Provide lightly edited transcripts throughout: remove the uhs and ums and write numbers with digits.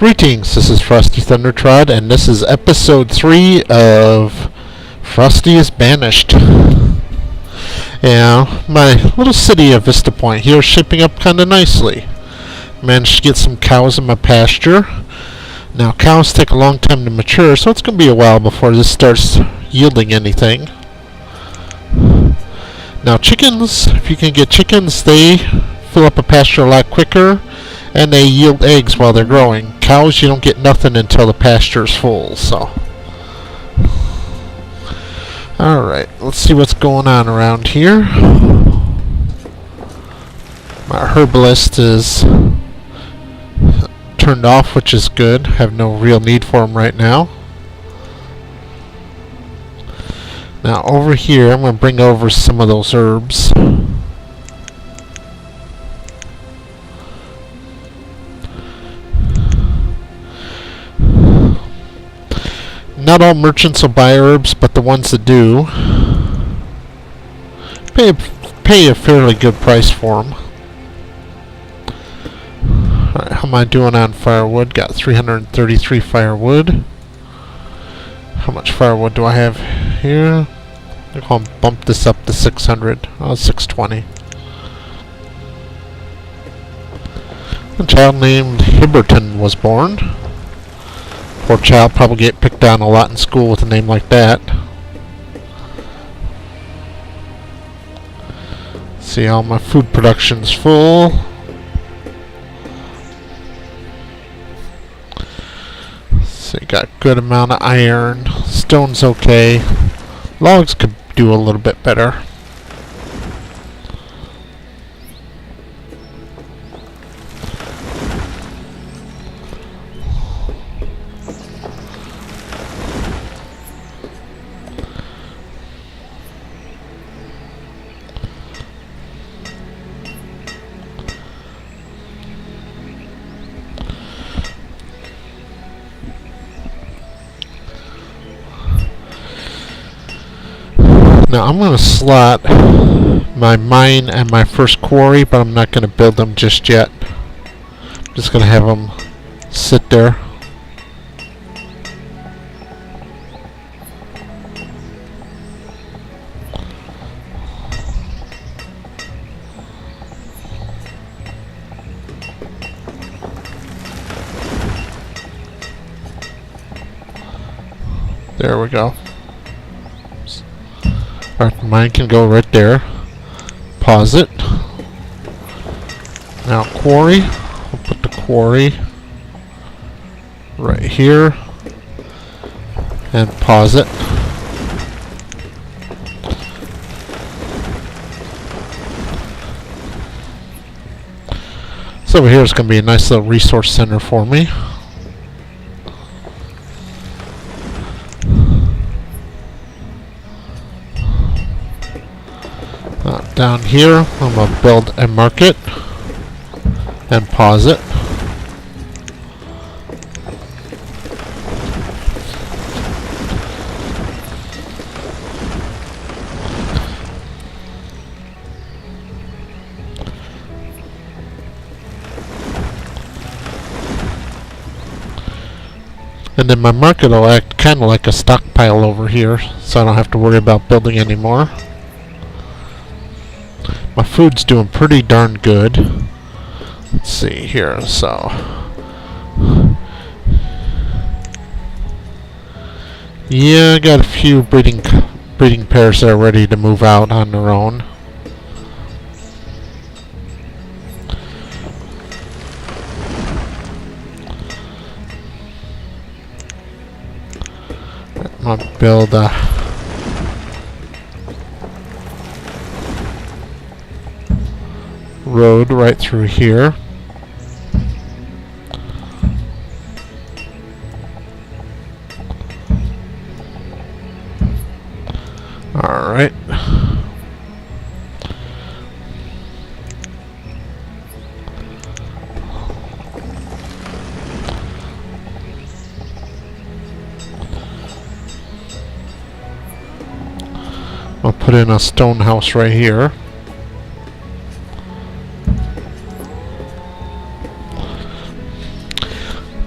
Greetings, this is Frosty Thundertrod, and this is episode 3 of Frosty is Banished. Yeah, my little city of Vista Point here is shaping up kinda nicely. Managed to get some cows in my pasture. Now, cows take a long time to mature, so it's gonna be a while before this starts yielding anything. Now, chickens, if you can get chickens, they fill up a pasture a lot quicker, and they yield eggs while they're growing. Cows, you don't get nothing until the pasture's full, so. Alright, let's see what's going on around here. My herbalist is turned off, which is good. Have no real need for him right now. Now over here, I'm going to bring over some of those herbs. Not all merchants will buy herbs, but the ones that do pay a fairly good price for them. Alright, how am I doing on firewood? Got 333 firewood. How much firewood do I have here? I'm going to bump this up to 600. Oh, 620. A child named Hibberton was born. Poor child, probably get picked on a lot in school with a name like that. See, all my food production's full. So you got good amount of iron. Stone's okay. Logs could do a little bit better. Now I'm going to slot my mine and my first quarry, but I'm not going to build them just yet. I'm just going to have them sit there. There we go. Alright, mine can go right there. Pause it. Now quarry. We'll put the quarry right here. And pause it. So over here is going to be a nice little resource center for me. Down here, I'm going to build a market and pause it. And then my market will act kind of like a stockpile over here, so I don't have to worry about building anymore. My food's doing pretty darn good. Let's see here, so yeah, I got a few breeding pairs that are ready to move out on their own. I'm gonna build a road right through here. Alright. I'll put in a stone house right here.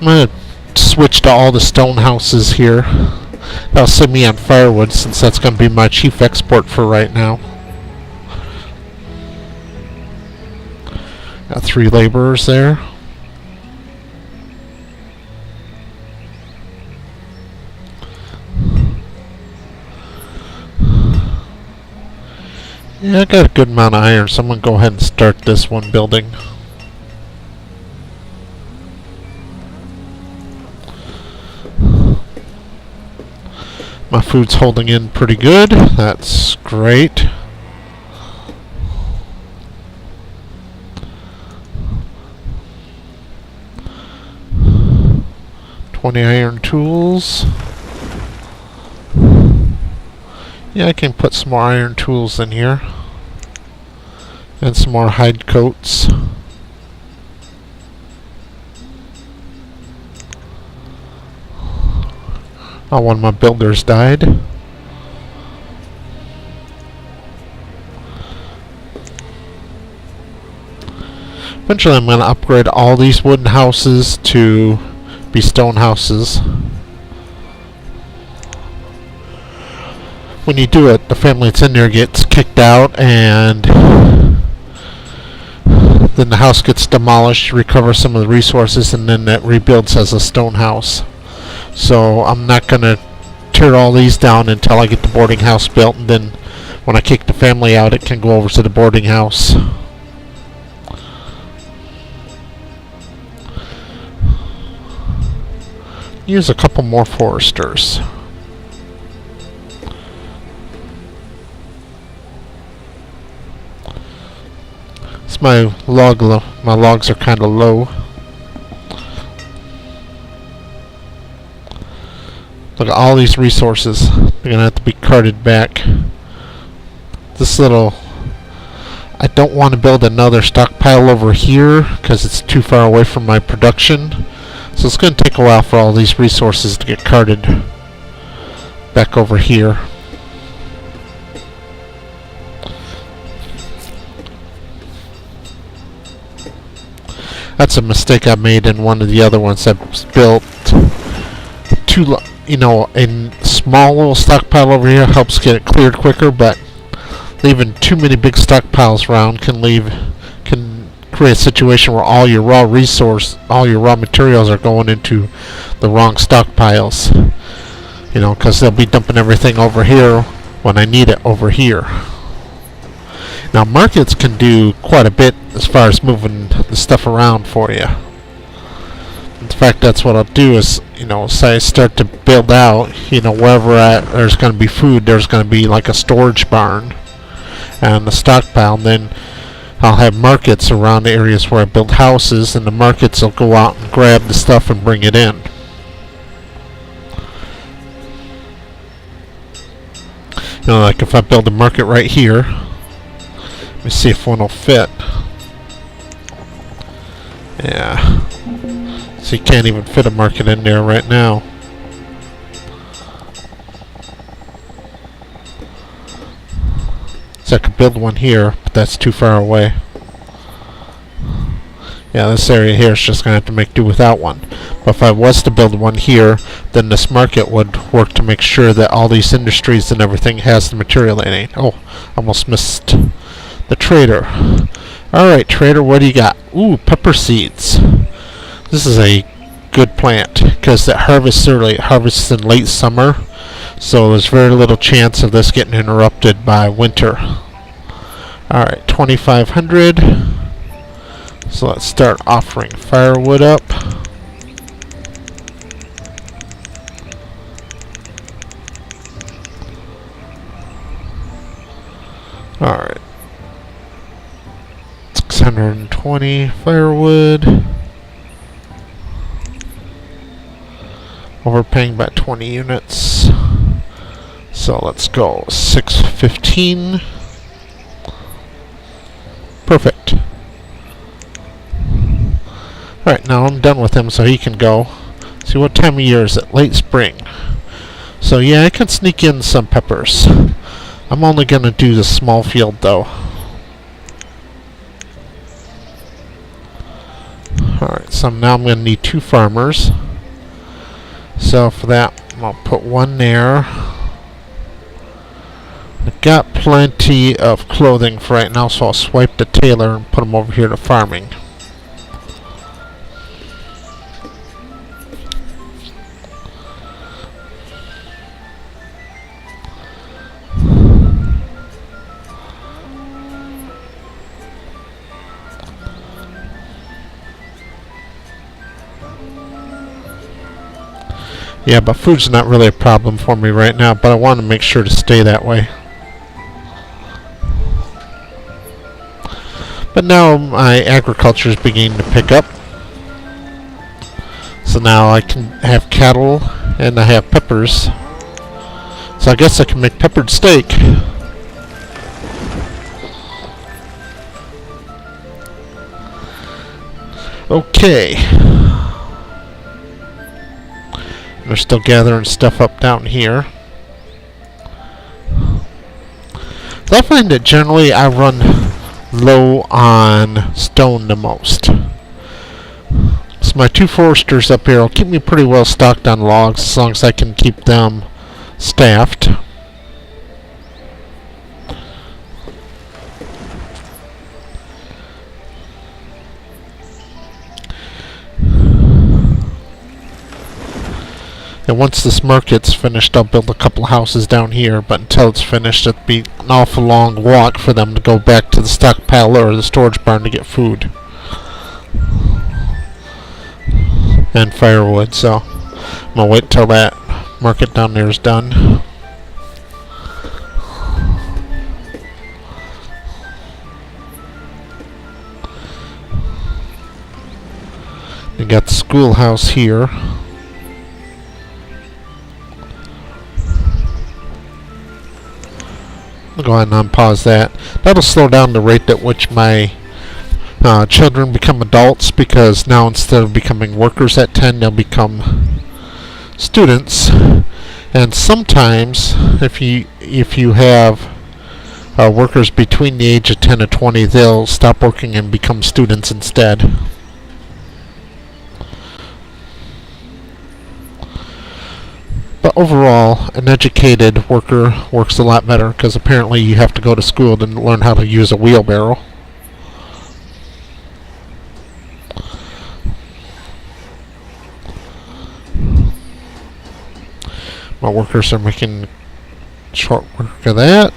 I'm going to switch to all the stone houses here. That'll save me on firewood, since that's going to be my chief export for right now. Got 3 laborers there. Yeah, I got a good amount of iron, so I'm going to go ahead and start this one building. My food's holding in pretty good. That's great. Iron tools. Yeah, I can put some more iron tools in here. And some more hide coats. Oh, one of my builders died. Eventually I'm going to upgrade all these wooden houses to be stone houses. When you do it, the family that's in there gets kicked out, and then the house gets demolished, recover some of the resources, and then it rebuilds as a stone house. So I'm not going to tear all these down until I get the boarding house built, and then when I kick the family out, it can go over to the boarding house. Use a couple more foresters. It's my logs are kind of low. Look at all these resources. They're gonna have to be carted back. This little... I don't want to build another stockpile over here because it's too far away from my production. So it's going to take a while for all these resources to get carted back over here. That's a mistake I made in one of the other ones. I built a small little stockpile over here helps get it cleared quicker, but leaving too many big stockpiles around can create a situation where all your raw materials are going into the wrong stockpiles. Because they'll be dumping everything over here when I need it over here. Now, markets can do quite a bit as far as moving the stuff around for you. In fact, that's what I'll do is, say I start to build out, wherever there's going to be food, there's going to be like a storage barn and a stockpile, and then I'll have markets around the areas where I build houses, and the markets will go out and grab the stuff and bring it in. Like if I build a market right here, let me see if one will fit. Yeah. So you can't even fit a market in there right now. So I could build one here, but that's too far away. Yeah, this area here is just going to have to make do without one. But if I was to build one here, then this market would work to make sure that all these industries and everything has the material they need. Oh, almost missed the trader. Alright, trader, what do you got? Ooh, pepper seeds. This is a good plant because it harvests early. It harvests in late summer. So there's very little chance of this getting interrupted by winter. Alright, 2,500. So let's start offering firewood up. Alright. 620 firewood. Overpaying by 20 units. So let's go 615. Perfect. Alright, now I'm done with him so he can go. See, what time of year is it? Late spring. So yeah, I can sneak in some peppers. I'm only going to do the small field though. Alright, So now I'm going to need 2 farmers. So for that, I'll put 1 there. I've got plenty of clothing for right now, so I'll swipe the tailor and put him over here to farming. Yeah, but food's not really a problem for me right now, but I want to make sure to stay that way. But now my agriculture is beginning to pick up. So now I can have cattle and I have peppers. So I guess I can make peppered steak. Okay. They're still gathering stuff up down here. So I find that generally I run low on stone the most. So my 2 foresters up here will keep me pretty well stocked on logs as long as I can keep them staffed. And once this market's finished, I'll build a couple of houses down here, but until it's finished, it'll be an awful long walk for them to go back to the stockpile or the storage barn to get food. And firewood, so I'm gonna wait till that market down there is done. You got the schoolhouse here. I'll go ahead and unpause that. That'll slow down the rate at which my children become adults, because now instead of becoming workers at 10, they'll become students. And sometimes, if you have workers between the age of 10 and 20, they'll stop working and become students instead. But overall, an educated worker works a lot better, because apparently you have to go to school to learn how to use a wheelbarrow. My workers are making short work of that.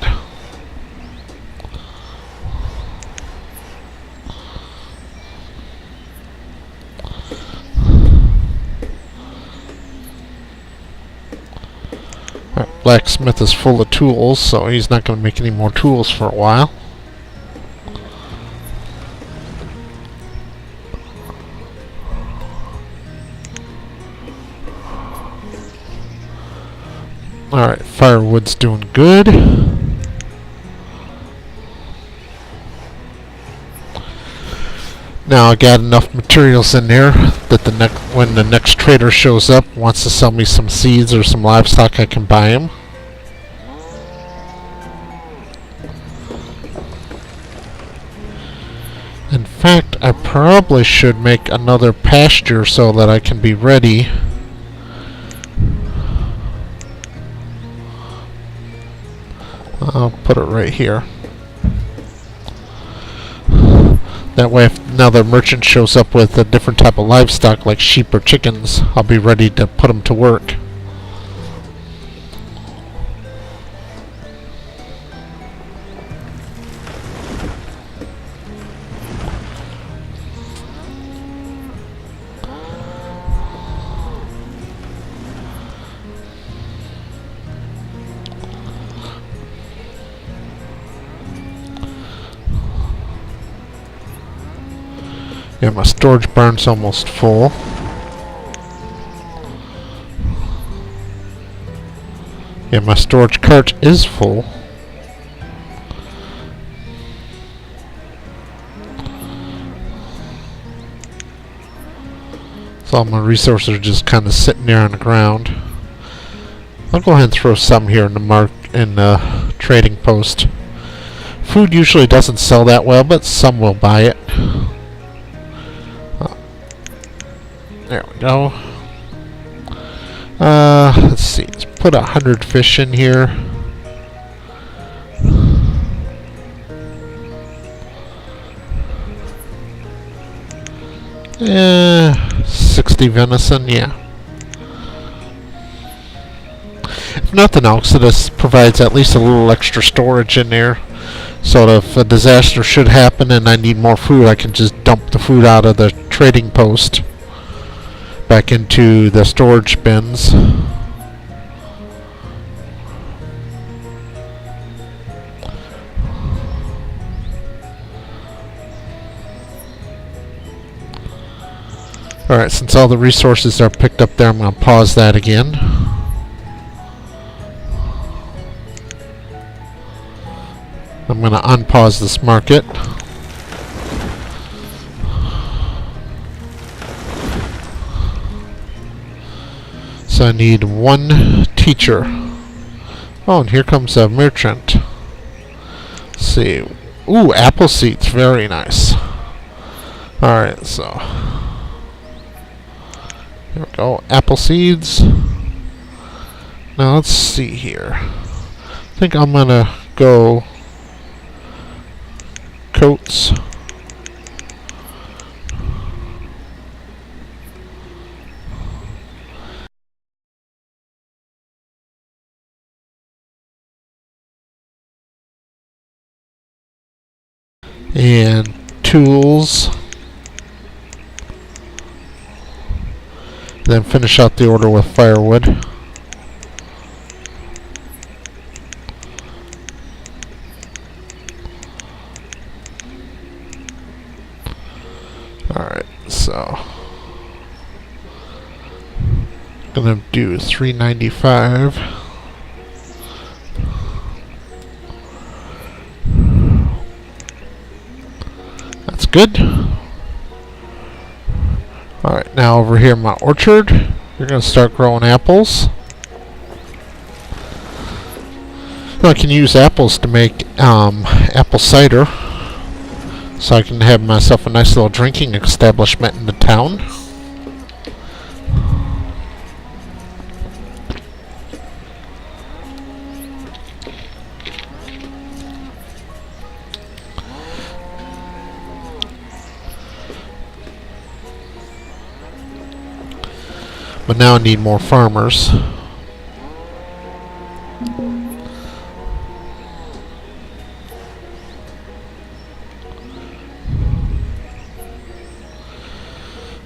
Blacksmith is full of tools, so he's not going to make any more tools for a while. Alright, firewood's doing good. Now I got enough materials in there that when the next trader shows up, wants to sell me some seeds or some livestock, I can buy them. In fact, I probably should make another pasture so that I can be ready. I'll put it right here. That way, if another merchant shows up with a different type of livestock, like sheep or chickens, I'll be ready to put them to work. Yeah, my storage barn's almost full. Yeah, my storage cart is full. So all my resources are just kind of sitting there on the ground. I'll go ahead and throw some here in the trading post. Food usually doesn't sell that well, but some will buy it. There we go. Let's see. Let's put 100 fish in here. Yeah, 60 venison, yeah. If nothing else, this provides at least a little extra storage in there. So that if a disaster should happen and I need more food, I can just dump the food out of the trading post back into the storage bins. Alright, since all the resources are picked up there, I'm going to pause that again. I'm going to unpause this market. So I need one teacher. Oh, and here comes a merchant. Let's see. Ooh, apple seeds. Very nice. Alright, so there we go. Apple seeds. Now let's see here. I think I'm going to go coats. And tools. Then finish out the order with firewood. Alright, so gonna do $3.95. That's good. Alright, now over here in my orchard, we're gonna start growing apples. I can use apples to make apple cider. So I can have myself a nice little drinking establishment in the town. But now I need more farmers.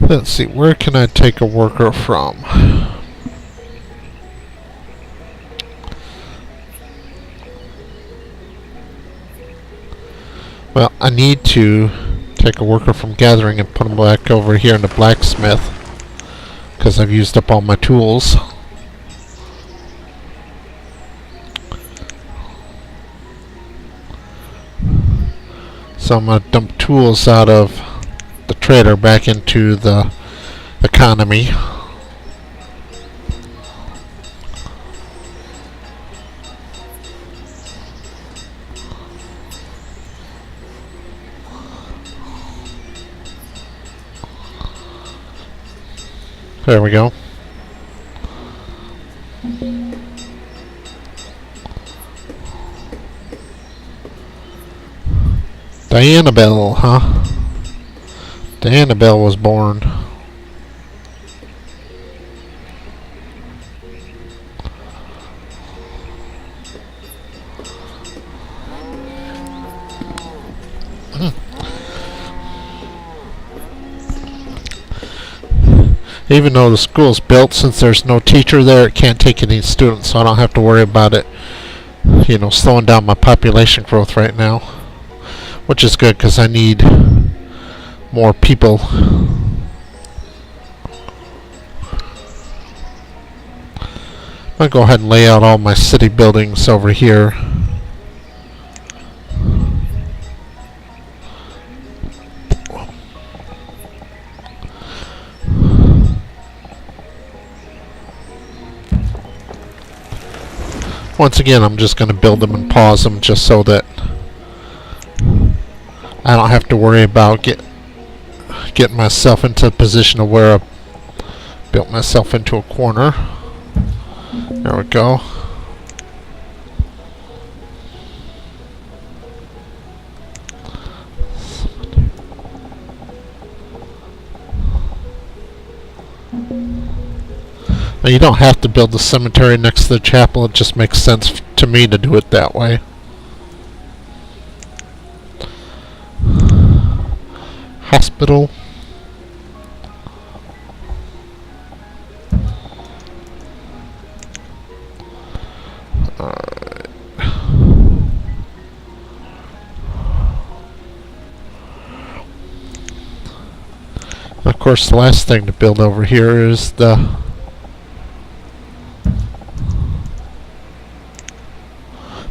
Let's see, where can I take a worker from? Well, I need to take a worker from gathering and put them back over here in the blacksmith, because I've used up all my tools. So I'm going to dump tools out of the trader back into the economy. There we go. Diana Bell, huh? Diana Bell was born. Even though the school's built, since there's no teacher there, it can't take any students, so I don't have to worry about it, you know, slowing down my population growth right now. Which is good, because I need more people. I'm going to go ahead and lay out all my city buildings over here. Once again, I'm just going to build them and pause them just so that I don't have to worry about getting myself into a position of where Built myself into a corner. There we go. Now you don't have to build the cemetery next to the chapel, it just makes sense to me to do it that way. Hospital. Alright. Of course, the last thing to build over here is the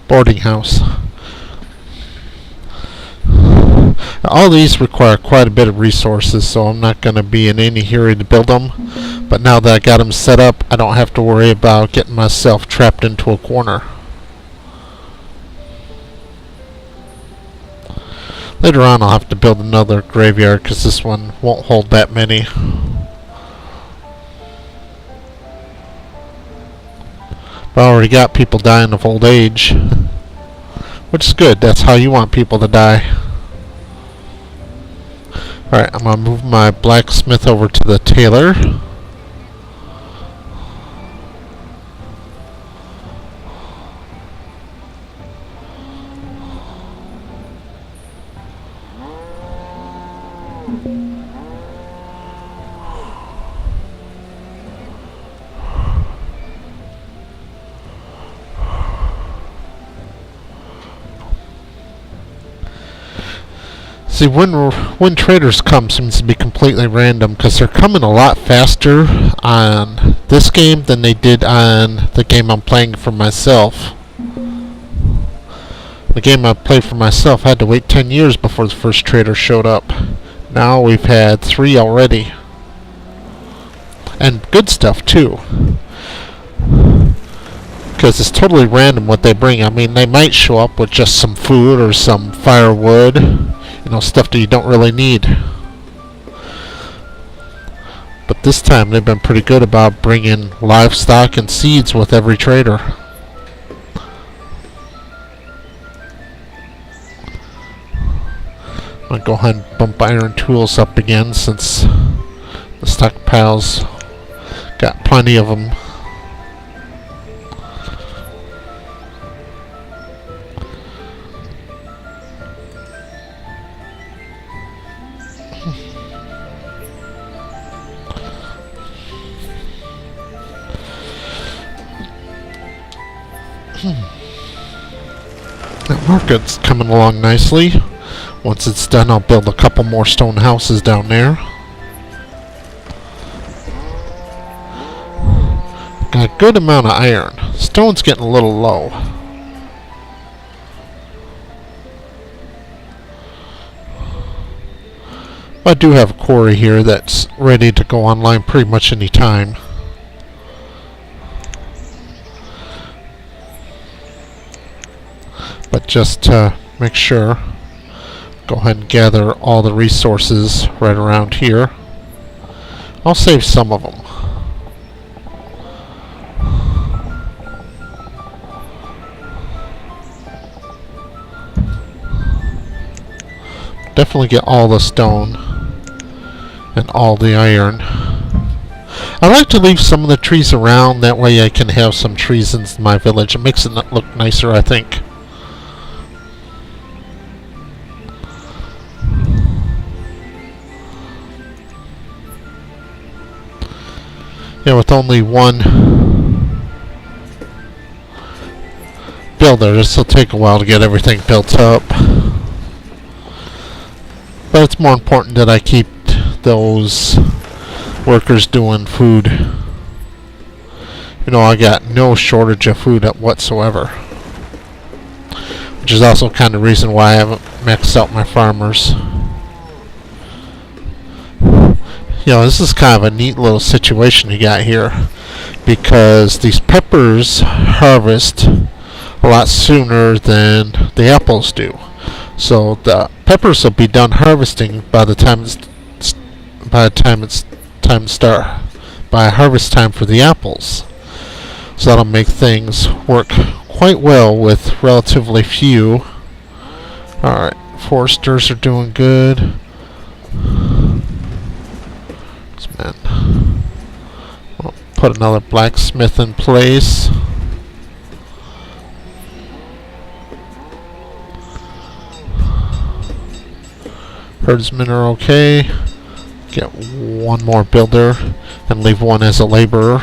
boarding house. All these require quite a bit of resources, so I'm not going to be in any hurry to build them. But now that I got them set up, I don't have to worry about getting myself trapped into a corner. Later on I'll have to build another graveyard because this one won't hold that many. But I already got people dying of old age, which is good. That's how you want people to die. Alright, I'm going to move my blacksmith over to the tailor. See, when traders come seems to be completely random because they're coming a lot faster on this game than they did on the game I'm playing for myself. The game I played for myself I had to wait 10 years before the first trader showed up. Now we've had 3 already. And good stuff too. Because it's totally random what they bring. I mean, they might show up with just some food or some firewood. You know, stuff that you don't really need. But this time they've been pretty good about bringing livestock and seeds with every trader. I'm going to go ahead and bump iron tools up again since the stockpiles got plenty of them. That market's coming along nicely. Once it's done, I'll build a couple more stone houses down there. Got a good amount of iron. Stone's getting a little low. I do have a quarry here that's ready to go online pretty much any time. But just to make sure, go ahead and gather all the resources right around here. I'll save some of them. Definitely get all the stone and all the iron. I like to leave some of the trees around, that way I can have some trees in my village. It makes it look nicer, I think. Yeah, with only one builder, this will take a while to get everything built up. But it's more important that I keep those workers doing food. You know, I got no shortage of food whatsoever. Which is also kind of the reason why I haven't maxed out my farmers. You know, this is kind of a neat little situation you got here, because these peppers harvest a lot sooner than the apples do. So the peppers will be done harvesting by the time it's time to start by harvest time for the apples. So that'll make things work quite well with relatively few. Alright, foresters are doing good. Man. I'll put another blacksmith in place. Herdsmen are okay. Get one more builder and leave one as a laborer.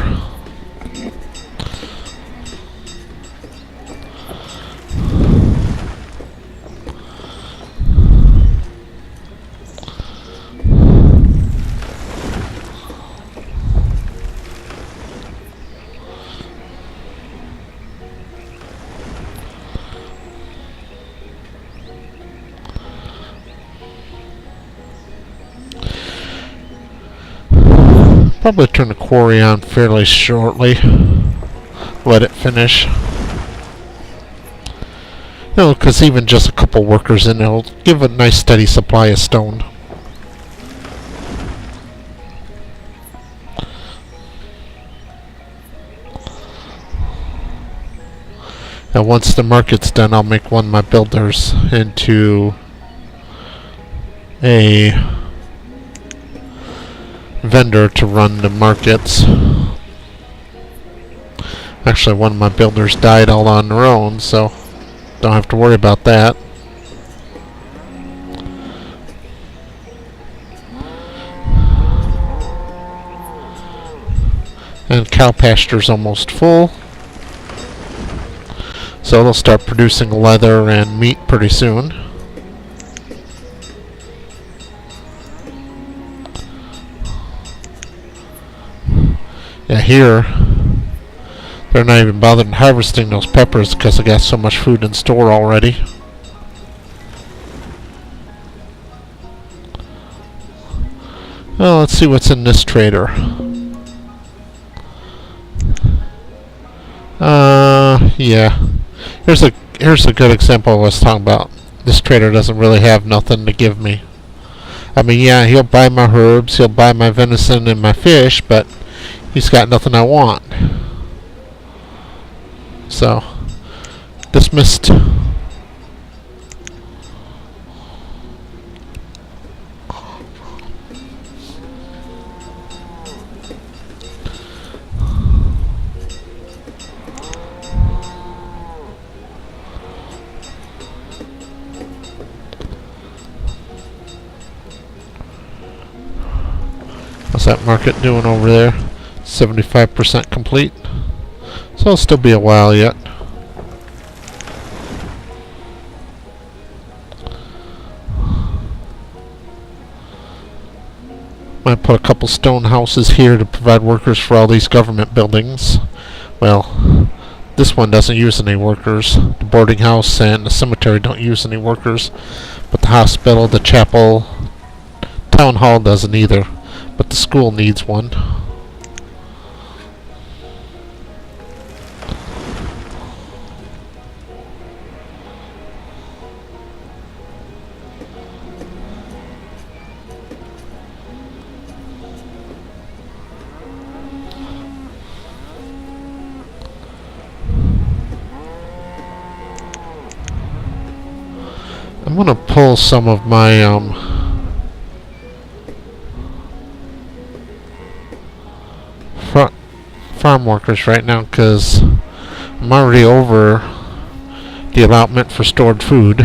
Probably turn the quarry on fairly shortly. Let it finish. No, because even just a couple workers in, it'll give a nice steady supply of stone. And once the market's done, I'll make one of my builders into a vendor to run the markets. Actually, one of my builders died all on their own, so don't have to worry about that. And cow pasture's almost full, so they'll start producing leather and meat pretty soon. Yeah, here they're not even bothering harvesting those peppers because they got so much food in store already. Well, let's see what's in this trader. Yeah. Here's a good example of what I was talking about. This trader doesn't really have nothing to give me. I mean, yeah, he'll buy my herbs, he'll buy my venison and my fish, but he's got nothing I want. So, dismissed. How's that market doing over there? 75% complete. So it'll still be a while yet. Might put a couple stone houses here to provide workers for all these government buildings. Well, this one doesn't use any workers. The boarding house and the cemetery don't use any workers. But the hospital, the chapel, town hall doesn't either. But the school needs one. I'm going to pull some of my farm workers right now because I'm already over the allotment for stored food.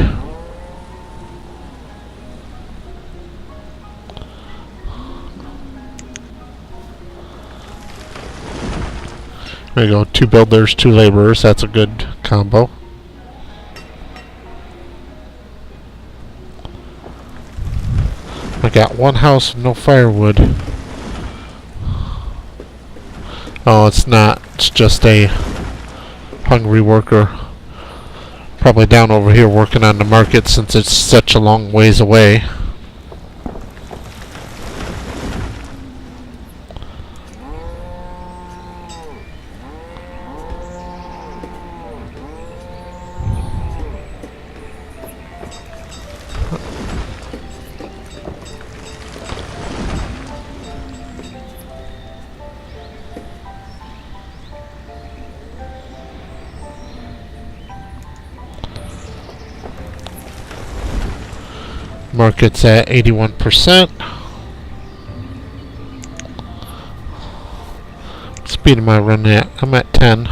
There you go, 2 builders, 2 laborers, that's a good combo. I got 1 house with no firewood. Oh, it's not. It's just a hungry worker. Probably down over here working on the market since it's such a long ways away. market's at 81%. What speed am I running at? I'm at 10.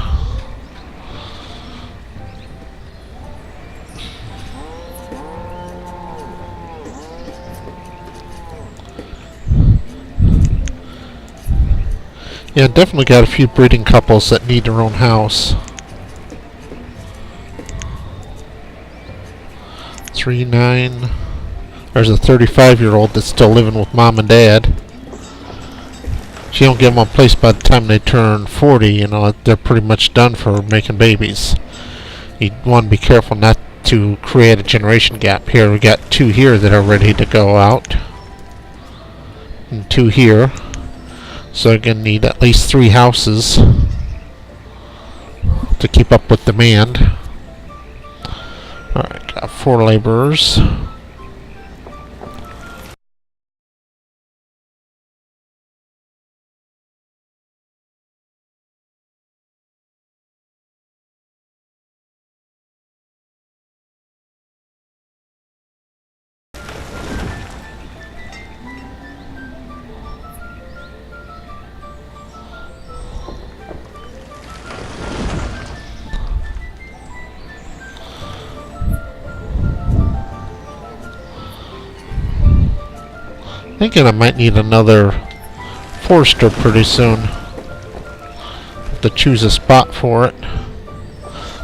Yeah, definitely got a few breeding couples that need their own house. 39. There's a 35-year-old that's still living with mom and dad. She don't give them a place by the time they turn 40. You know, they're pretty much done for making babies. You want to be careful not to create a generation gap. Here we got 2 here that are ready to go out, and 2 here. So you're gonna need at least 3 houses to keep up with demand. Alright, got 4 laborers. Thinking I might need another forester pretty soon. Have to choose a spot for it.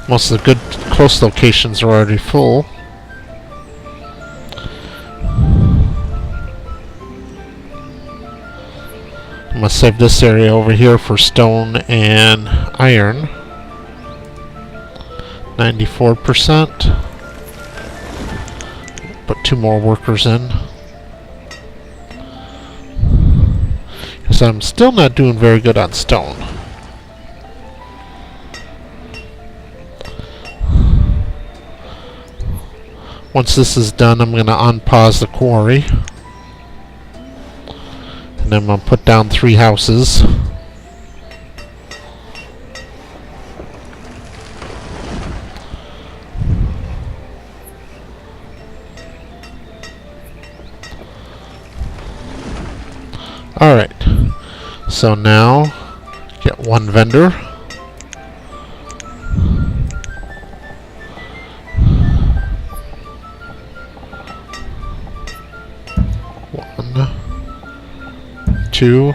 Most of the good close locations are already full. I'm gonna save this area over here for stone and iron. 94%. Put 2 more workers in. Because I'm still not doing very good on stone. Once this is done, I'm going to unpause the quarry. And then I'm going to put down 3 houses. Alright, so now get 1 vendor. One, 2,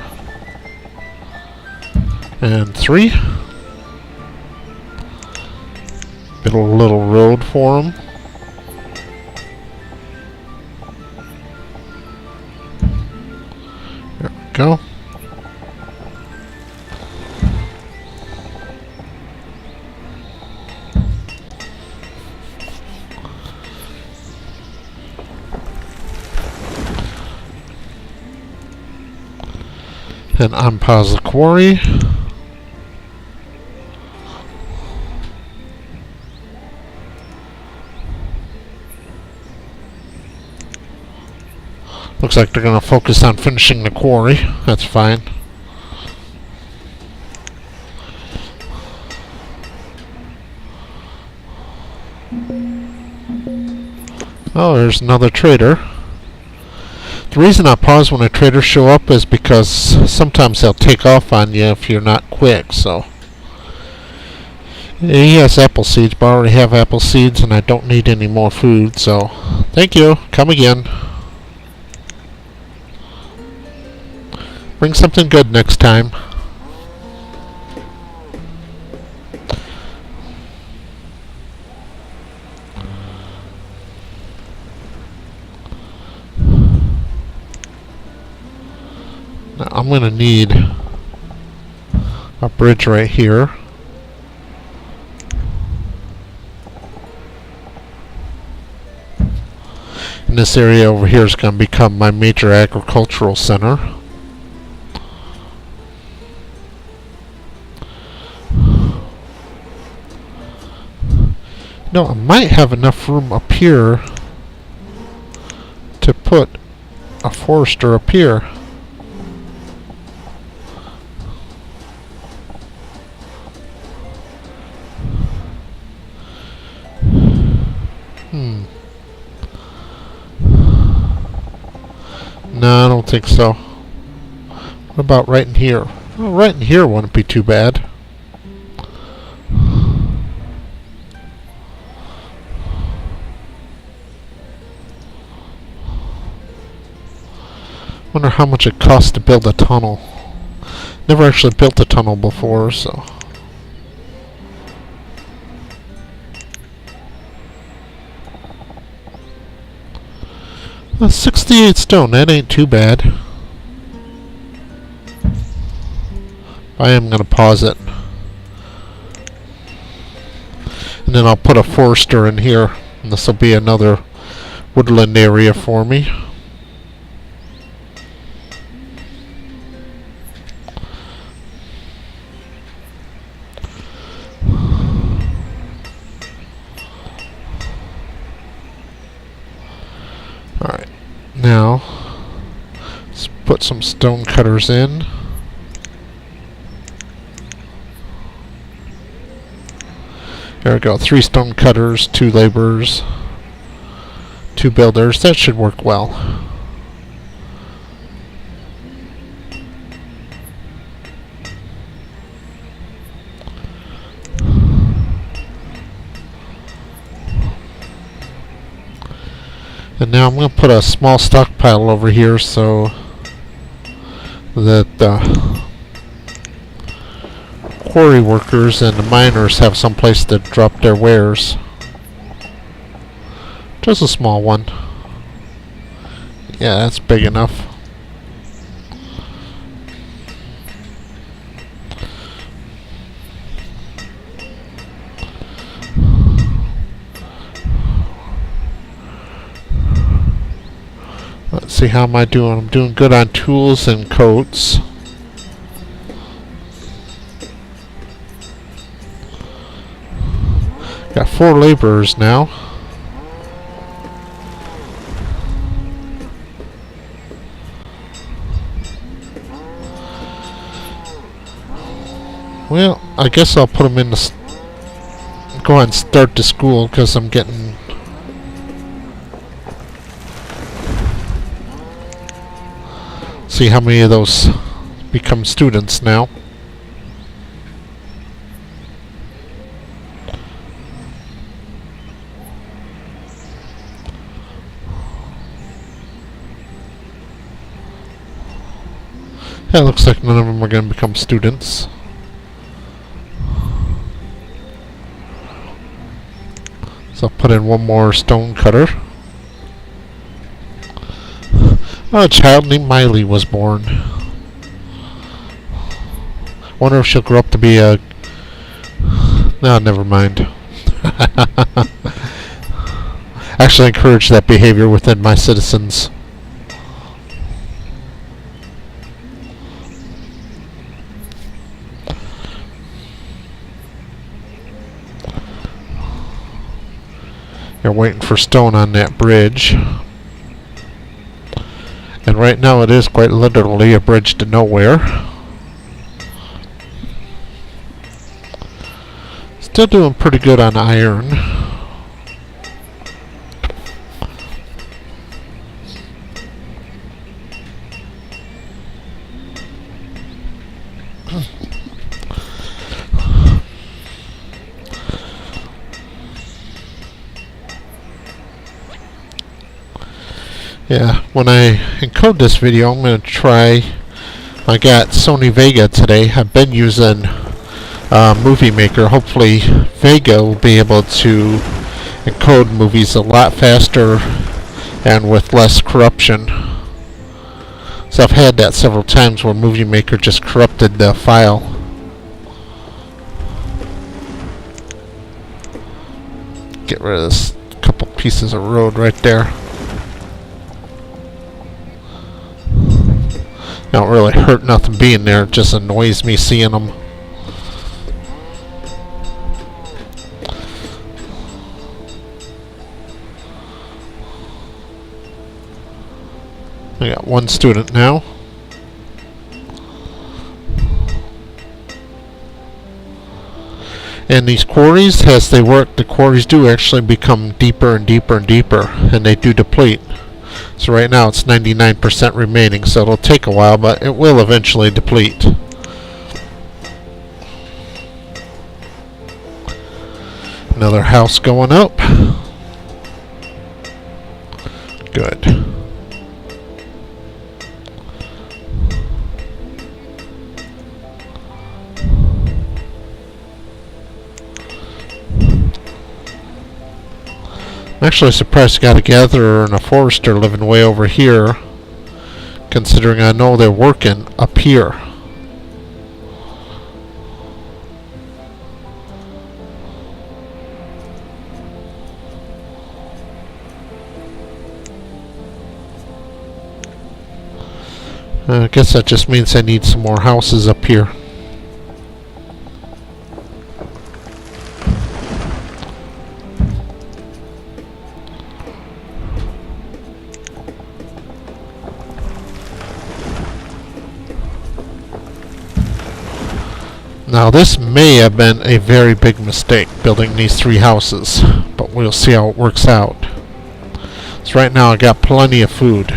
and 3. Build a little road for them. Go. And unpause the quarry. Looks like they're going to focus on finishing the quarry. That's fine. Oh, there's another trader. The reason I pause when a trader show up is because sometimes they'll take off on you if you're not quick, so. He has apple seeds, but I already have apple seeds and I don't need any more food, so. Thank you. Come again. Bring something good next time. Now I'm going to need a bridge right here. And this area over here is going to become my major agricultural center. No, I might have enough room up here to put a forester up here. think so. What about right in here? Well, right in here wouldn't be too bad. Wonder how much it costs to build a tunnel. Never actually built a tunnel before, so. 68 stone, that ain't too bad. I am gonna pause it. And then I'll put a forester in here. And this will be another woodland area for me. Alright, now let's put some stone cutters in. There we go, 3 stone cutters, 2 laborers, 2 builders. That should work well. And now I'm going to put a small stockpile over here so that the quarry workers and the miners have some place to drop their wares. Just a small one. Yeah, that's big enough. Let's see, how am I doing? I'm doing good on tools and coats. Got 4 laborers now. Well, I guess I'll put them in the go ahead and start the school because I'm getting see how many of those become students now. Yeah, it looks like none of them are going to become students. So I'll put in 1 more stone cutter. Oh, a child named Miley was born. Wonder if she'll grow up to be a... No, never mind. Actually encourage that behavior within my citizens. You're waiting for stone on that bridge. And right now it is quite literally a bridge to nowhere. Still doing pretty good on iron. Yeah, when I encode this video, I'm going to try... I got Sony Vega today. I've been using Movie Maker. Hopefully Vega will be able to encode movies a lot faster and with less corruption. So I've had that several times where Movie Maker just corrupted the file. Get rid of this couple pieces of road right there. Don't really hurt nothing being there, it just annoys me seeing them. I got 1 student now. And these quarries, as they work, the quarries do actually become deeper and deeper and deeper, and they do deplete. So right now it's 99% remaining, so it'll take a while, but it will eventually deplete. Another house going up. Good. I'm actually surprised I got a gatherer and a forester living way over here, considering I know they're working up here. I guess that just means I need some more houses up here. Now this may have been a very big mistake, building these 3 houses, but we'll see how it works out. So right now I got plenty of food.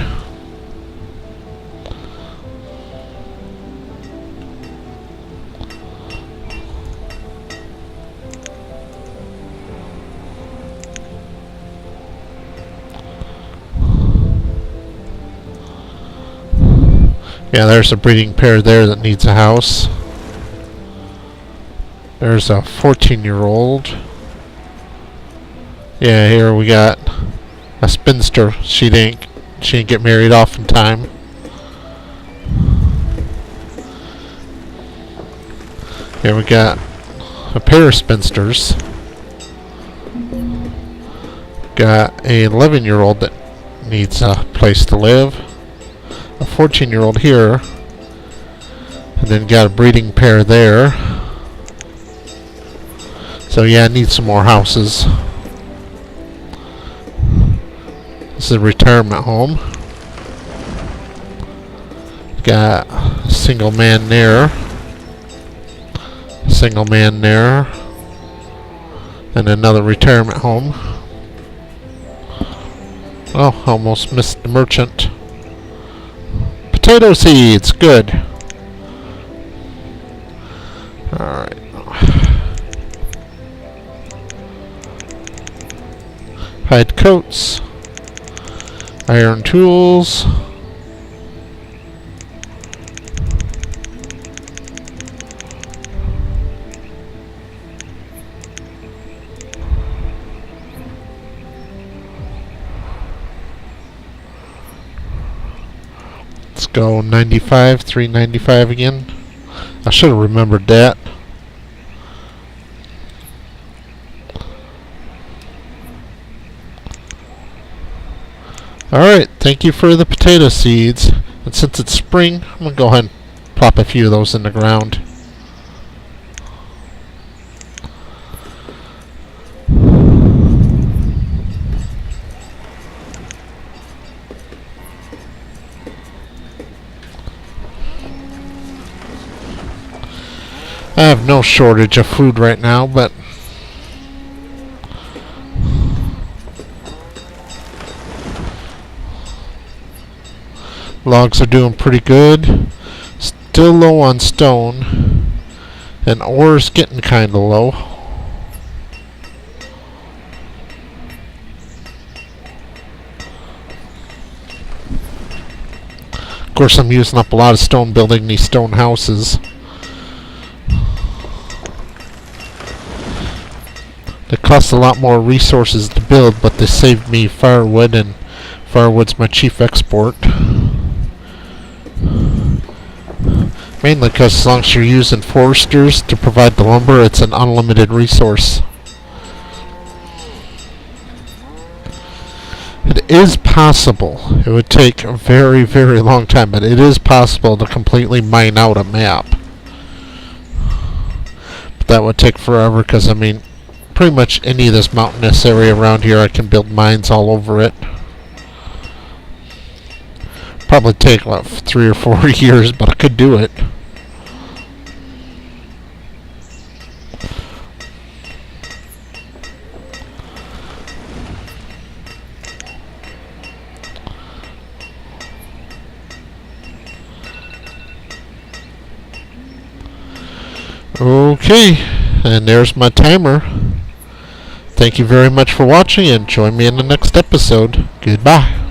Yeah, there's a breeding pair there that needs a house. There's a 14-year-old. Yeah, here we got a spinster. She didn't get married off in time. Here we got a pair of spinsters. Got a 11-year-old that needs a place to live. A 14-year-old here. And then got a breeding pair there. So yeah, I need some more houses. This is a retirement home. Got a single man there. Single man there. And another retirement home. Oh, almost missed the merchant. Potato seeds, good. Alright. Hide coats, iron tools, let's go 95, 395 again. I should have remembered that. Alright, thank you for the potato seeds. And since it's spring, I'm going to go ahead and plop a few of those in the ground. I have no shortage of food right now, but logs are doing pretty good. Still low on stone. And ore's getting kinda low. Of course, I'm using up a lot of stone building these stone houses. They cost a lot more resources to build, but they saved me firewood, and firewood's my chief export. Mainly because as long as you're using foresters to provide the lumber, it's an unlimited resource. It is possible. It would take a very, very long time, but it is possible to completely mine out a map. But that would take forever because, I mean, pretty much any of this mountainous area around here, I can build mines all over it. Probably take, what, 3 or 4 years, but I could do it. Okay, and there's my timer. Thank you very much for watching, and join me in the next episode. Goodbye.